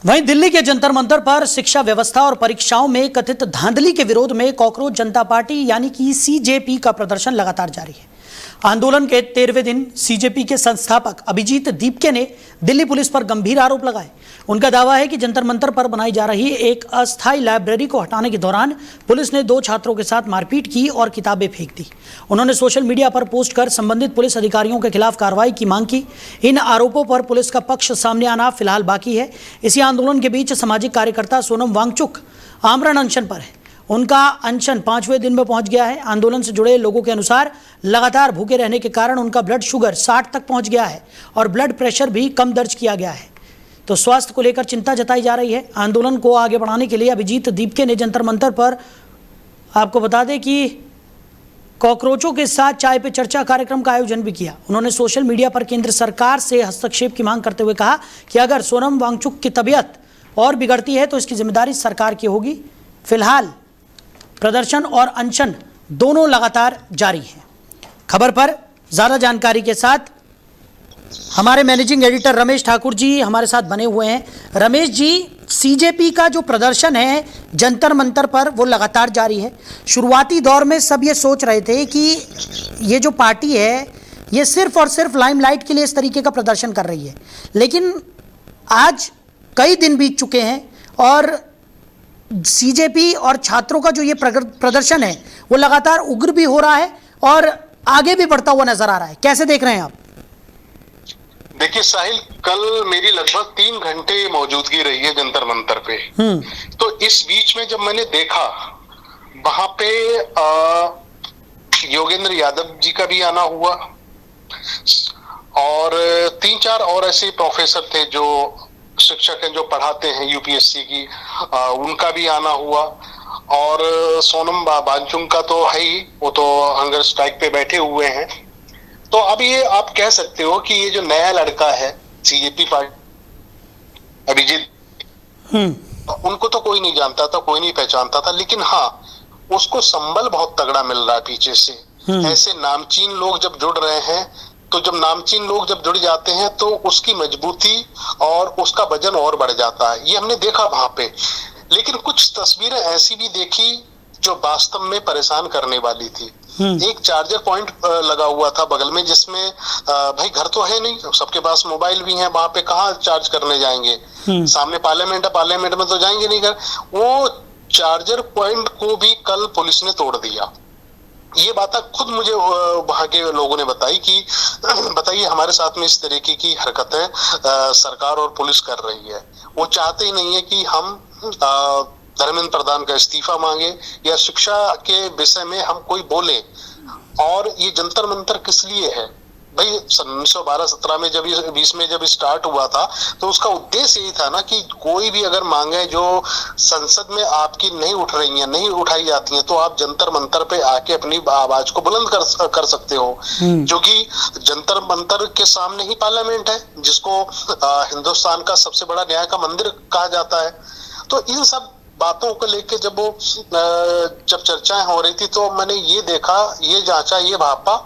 वहीं दिल्ली के जंतर मंतर पर शिक्षा व्यवस्था और परीक्षाओं में कथित धांधली के विरोध में कॉकरोच जनता पार्टी यानी कि सीजेपी का प्रदर्शन लगातार जारी है। आंदोलन के 13वें दिन सीजेपी के संस्थापक अभिजीत दीपके ने दिल्ली पुलिस पर गंभीर आरोप लगाए। उनका दावा है कि जंतर मंतर पर बनाई जा रही एक अस्थायी लाइब्रेरी को हटाने के दौरान पुलिस ने 2 छात्रों के साथ मारपीट की और किताबें फेंक दी। उन्होंने सोशल मीडिया पर पोस्ट कर संबंधित पुलिस अधिकारियों के खिलाफ कार्रवाई की मांग की। इन आरोपों पर पुलिस का पक्ष सामने आना फिलहाल बाकी है। इसी आंदोलन के बीच सामाजिक कार्यकर्ता सोनम वांगचुक आमरण अनशन पर है। उनका अनशन 5वें दिन में पहुंच गया है। आंदोलन से जुड़े लोगों के अनुसार लगातार भूखे रहने के कारण उनका ब्लड शुगर 60 तक पहुंच गया है और ब्लड प्रेशर भी कम दर्ज किया गया है। तो स्वास्थ्य को लेकर चिंता जताई जा रही है। आंदोलन को आगे बढ़ाने के लिए अभिजीत दीपके ने जंतर मंतर पर, आपको बता दें कि कॉकरोचों के साथ चाय पे चर्चा कार्यक्रम का आयोजन भी किया। उन्होंने सोशल मीडिया पर केंद्र सरकार से हस्तक्षेप की मांग करते हुए कहा कि अगर सोनम वांगचुक की तबीयत और बिगड़ती है तो इसकी जिम्मेदारी सरकार की होगी। फिलहाल प्रदर्शन और अनशन दोनों लगातार जारी हैं। खबर पर ज्यादा जानकारी के साथ हमारे मैनेजिंग एडिटर रमेश ठाकुर जी हमारे साथ बने हुए हैं। रमेश जी, सीजेपी का जो प्रदर्शन है जंतर मंतर पर वो लगातार जारी है। शुरुआती दौर में सब ये सोच रहे थे कि ये जो पार्टी है ये सिर्फ और सिर्फ लाइमलाइट के लिए इस तरीके का प्रदर्शन कर रही है, लेकिन आज कई दिन बीत चुके हैं और सीजेपी और छात्रों का जो ये प्रदर्शन है वो लगातार उग्र भी हो रहा है और आगे भी बढ़ता हुआ नजर आ रहा है। कैसे देख रहे हैं आप? देखिए साहिल, कल मेरी लगभग 3 घंटे मौजूदगी रही है जंतर मंतर पे। तो इस बीच में जब मैंने देखा वहां पे योगेंद्र यादव जी का भी आना हुआ और 3-4 और ऐसे प्रोफेसर थे जो शिक्षक हैं जो पढ़ाते हैं यूपीएससी की, उनका भी आना हुआ और सोनम वांगचुक का तो है ही, वो तो हंगर स्ट्राइक पे बैठे हुए हैं। तो अब ये आप कह सकते हो कि ये जो नया लड़का है सीजेपी पार्टी अभिजीत, उनको तो कोई नहीं जानता था, कोई नहीं पहचानता था, लेकिन हाँ उसको संबल बहुत तगड़ा मिल रहा है पीछे से। ऐसे नामचीन लोग जब जुड़ रहे हैं तो जब नामचीन लोग जब जुड़ जाते हैं तो उसकी मजबूती और उसका वजन और बढ़ जाता है। ये हमने देखा वहां पे, लेकिन कुछ तस्वीरें ऐसी भी देखी जो वास्तव में परेशान करने वाली थी। एक चार्जर पॉइंट लगा हुआ था बगल में, जिसमें भाई घर तो है नहीं, सबके पास मोबाइल भी है, वहां पे कहाँ चार्ज करने जाएंगे? सामने पार्लियामेंट है, पार्लियामेंट में तो जाएंगे नहीं घर। वो चार्जर पॉइंट को भी कल पुलिस ने तोड़ दिया। ये बात खुद मुझे वहां के लोगों ने बताई कि बताइए हमारे साथ में इस तरीके की हरकतें सरकार और पुलिस कर रही है। वो चाहते ही नहीं है कि हम धर्मेंद्र प्रधान का इस्तीफा मांगे या शिक्षा के विषय में हम कोई बोले। और ये जंतर मंतर किस लिए है भाई? 1912-17 में जब 20 में जब स्टार्ट हुआ था तो उसका उद्देश्य यही था ना कि कोई भी अगर मांगे जो संसद में आपकी नहीं उठ रही है, नहीं उठाई जाती है, तो आप जंतर मंतर पे आके अपनी आवाज को बुलंद कर सकते हो। जो कि जंतर मंतर के सामने ही पार्लियामेंट है, जिसको हिंदुस्तान का सबसे बड़ा न्याय का मंदिर कहा जाता है। तो इन सब बातों को लेके जब चर्चाएं हो रही थी तो मैंने ये देखा, ये जांचा, ये भापा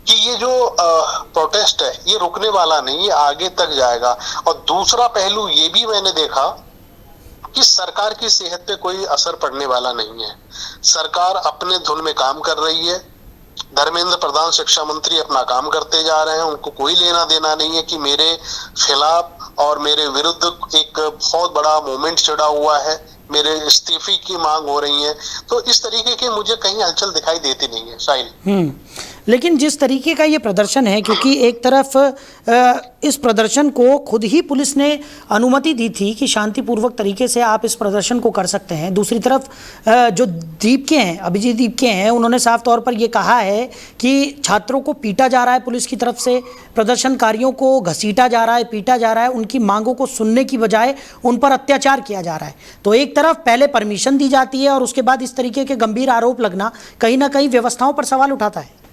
कि ये जो प्रोटेस्ट है ये रुकने वाला नहीं, ये आगे तक जाएगा। और दूसरा पहलू ये भी मैंने देखा कि सरकार की सेहत पे कोई असर पड़ने वाला नहीं है। सरकार अपने धुन में काम कर रही है। धर्मेंद्र प्रधान शिक्षा मंत्री अपना काम करते जा रहे हैं, उनको कोई लेना देना नहीं है कि मेरे खिलाफ और मेरे विरुद्ध एक बहुत बड़ा मूवमेंट छिड़ा हुआ है, मेरे इस्तीफे की मांग हो रही है। तो इस तरीके की मुझे कहीं हलचल दिखाई देती नहीं है साहिल। लेकिन जिस तरीके का ये प्रदर्शन है, क्योंकि एक तरफ इस प्रदर्शन को खुद ही पुलिस ने अनुमति दी थी कि शांतिपूर्वक तरीके से आप इस प्रदर्शन को कर सकते हैं, दूसरी तरफ जो दीपके हैं, अभिजीत दीपके हैं, उन्होंने साफ तौर पर ये कहा है कि छात्रों को पीटा जा रहा है पुलिस की तरफ से, प्रदर्शनकारियों को घसीटा जा रहा है, पीटा जा रहा है, उनकी मांगों को सुनने की बजाय उन पर अत्याचार किया जा रहा है। तो एक तरफ पहले परमिशन दी जाती है और उसके बाद इस तरीके के गंभीर आरोप लगना कहीं ना कहीं व्यवस्थाओं पर सवाल उठाता है।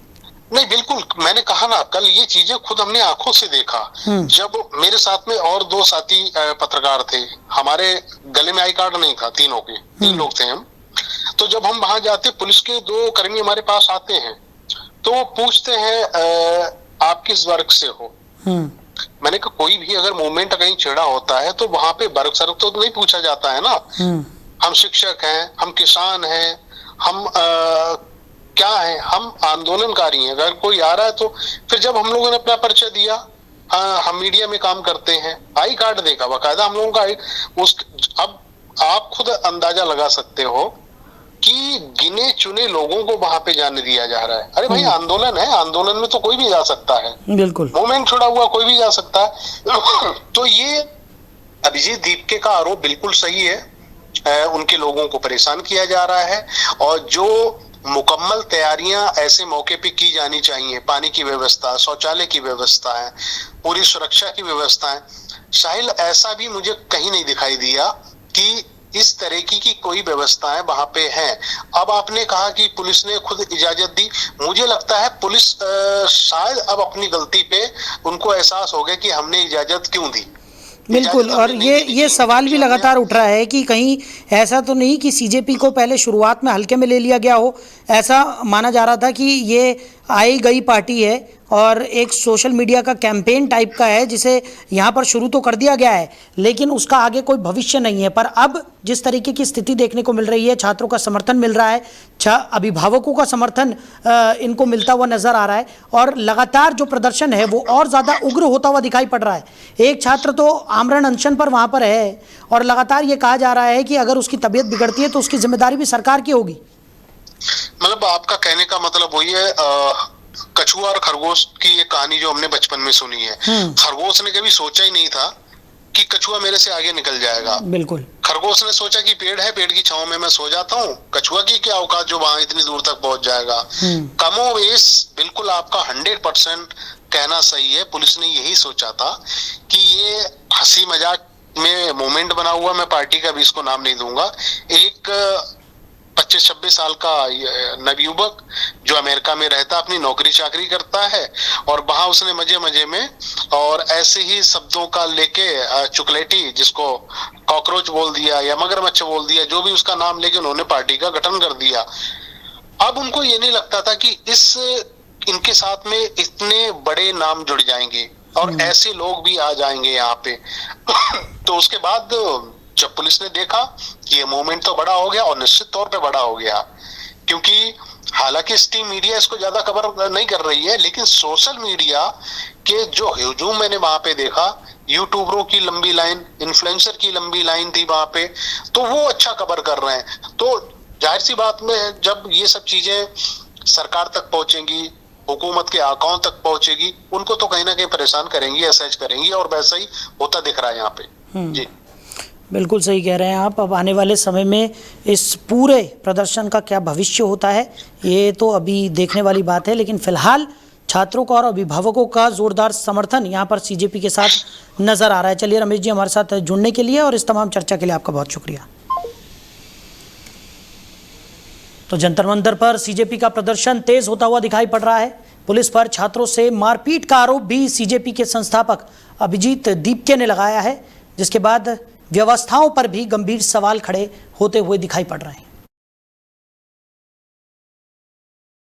नहीं, बिल्कुल, मैंने कहा ना, कल ये चीजें खुद हमने आंखों से देखा। जब मेरे साथ में और 2 साथी पत्रकार थे, हमारे गले में आई कार्ड नहीं था, 3 लोग थे हम। तो जब हम वहां जाते, पुलिस के 2 कर्मी हमारे पास आते हैं तो वो पूछते हैं आप किस वर्ग से हो? मैंने कहा कोई भी अगर मूवमेंट कहीं छिड़ा होता है तो वहां पे बर्ग सर्ग तो नहीं पूछा जाता है ना। हम शिक्षक हैं, हम किसान हैं, हम क्या है, हम आंदोलनकारी हैं। अगर कोई आ रहा है तो फिर जब हम लोगों ने अपना परिचय दिया, हम मीडिया में काम करते हैं, आई कार्ड देखा बाकायदा हम लोगों का उस, अब आप खुद अंदाजा लगा सकते हो कि गिने चुने लोगों को वहां पे जाने दिया जा रहा है। अरे भाई आंदोलन है, आंदोलन में तो कोई भी जा सकता है, बिल्कुल मूवमेंट छुड़ा हुआ कोई भी जा सकता है। तो ये अभिजीत दीपके का आरोप बिल्कुल सही है, उनके लोगों को परेशान किया जा रहा है। और जो मुकम्मल तैयारियां ऐसे मौके पे की जानी चाहिए, पानी की व्यवस्था, शौचालय की व्यवस्था है, पूरी सुरक्षा की व्यवस्था है, साहिल ऐसा भी मुझे कहीं नहीं दिखाई दिया कि इस तरह की कोई व्यवस्थाएं वहां पे हैं। अब आपने कहा कि पुलिस ने खुद इजाजत दी, मुझे लगता है पुलिस शायद अब अपनी गलती पे उनको एहसास हो गया कि हमने इजाजत क्यों दी। बिल्कुल, और ये सवाल भी लगातार उठ रहा है कि कहीं ऐसा तो नहीं कि सीजेपी को पहले शुरुआत में हल्के में ले लिया गया हो। ऐसा माना जा रहा था कि ये आई गई पार्टी है और एक सोशल मीडिया का कैंपेन टाइप का है जिसे यहाँ पर शुरू तो कर दिया गया है, लेकिन उसका आगे कोई भविष्य नहीं है। पर अब जिस तरीके की स्थिति देखने को मिल रही है, छात्रों का समर्थन मिल रहा है, अभिभावकों का समर्थन इनको मिलता हुआ नजर आ रहा है और लगातार जो प्रदर्शन है वो और ज़्यादा उग्र होता हुआ दिखाई पड़ रहा है। एक छात्र तो आमरण अनशन पर वहाँ पर है और लगातार ये कहा जा रहा है कि अगर उसकी तबीयत बिगड़ती है तो उसकी जिम्मेदारी भी सरकार की होगी। मतलब आपका कहने का मतलब वही है, कछुआ और खरगोश की ये कहानी जो हमने बचपन में सुनी है। खरगोश ने कभी सोचा ही नहीं था कि कछुआ मेरे से आगे निकल जाएगा। बिल्कुल। खरगोश ने सोचा कि पेड़ है, पेड़ की छांव में मैं सो जाता हूँ, कछुआ की क्या औकात जो वहां इतनी दूर तक पहुंच जाएगा। कमोवेश बिल्कुल आपका 100% कहना सही है। पुलिस ने यही सोचा था कि ये हंसी मजाक में मूवमेंट बना हुआ, मैं पार्टी का भी इसको नाम नहीं दूंगा, एक 25-26 साल का नवयुवक जो अमेरिका में रहता, अपनी नौकरी चाकरी करता है और वहां उसने मजे मजे में और ऐसे ही शब्दों का लेके चुकलेटी, जिसको कॉकरोच बोल दिया या मगरमच्छ बोल दिया, जो भी उसका नाम लेके उन्होंने पार्टी का गठन कर दिया। अब उनको ये नहीं लगता था कि इनके साथ में इतने बड़े नाम जुड़ जाएंगे और ऐसे लोग भी आ जाएंगे यहाँ पे। तो उसके बाद जब पुलिस ने देखा कि ये मूवमेंट तो बड़ा हो गया, और निश्चित तौर पे बड़ा हो गया, क्योंकि हालांकि स्ट्रीम मीडिया इसको ज्यादा कवर नहीं कर रही है, लेकिन सोशल मीडिया के जो हुजूम मैंने वहां पे देखा, यूट्यूबरों की लंबी लाइन, इन्फ्लुएंसर की लंबी लाइन थी वहां पे, तो वो अच्छा कवर कर रहे हैं। तो जाहिर सी बात में जब ये सब चीजें सरकार तक पहुंचेंगी, हुकूमत के आकाओं तक पहुंचेगी, उनको तो कहीं ना कहीं परेशान करेंगी, असहज करेंगी, और वैसा ही होता दिख रहा है यहाँ पे। जी बिल्कुल सही कह रहे हैं आप। अब आने वाले समय में इस पूरे प्रदर्शन का क्या भविष्य होता है ये तो अभी देखने वाली बात है, लेकिन फिलहाल छात्रों का और अभिभावकों का जोरदार समर्थन यहाँ पर सीजेपी के साथ नजर आ रहा है। चलिए रमेश जी, हमारे साथ जुड़ने के लिए और इस तमाम चर्चा के लिए आपका बहुत शुक्रिया। तो जंतर मंतर पर सीजेपी का प्रदर्शन तेज होता हुआ दिखाई पड़ रहा है। पुलिस पर छात्रों से मारपीट का आरोप भी सीजेपी के संस्थापक अभिजीत दीपके ने लगाया है, जिसके बाद व्यवस्थाओं पर भी गंभीर सवाल खड़े होते हुए दिखाई पड़ रहे हैं।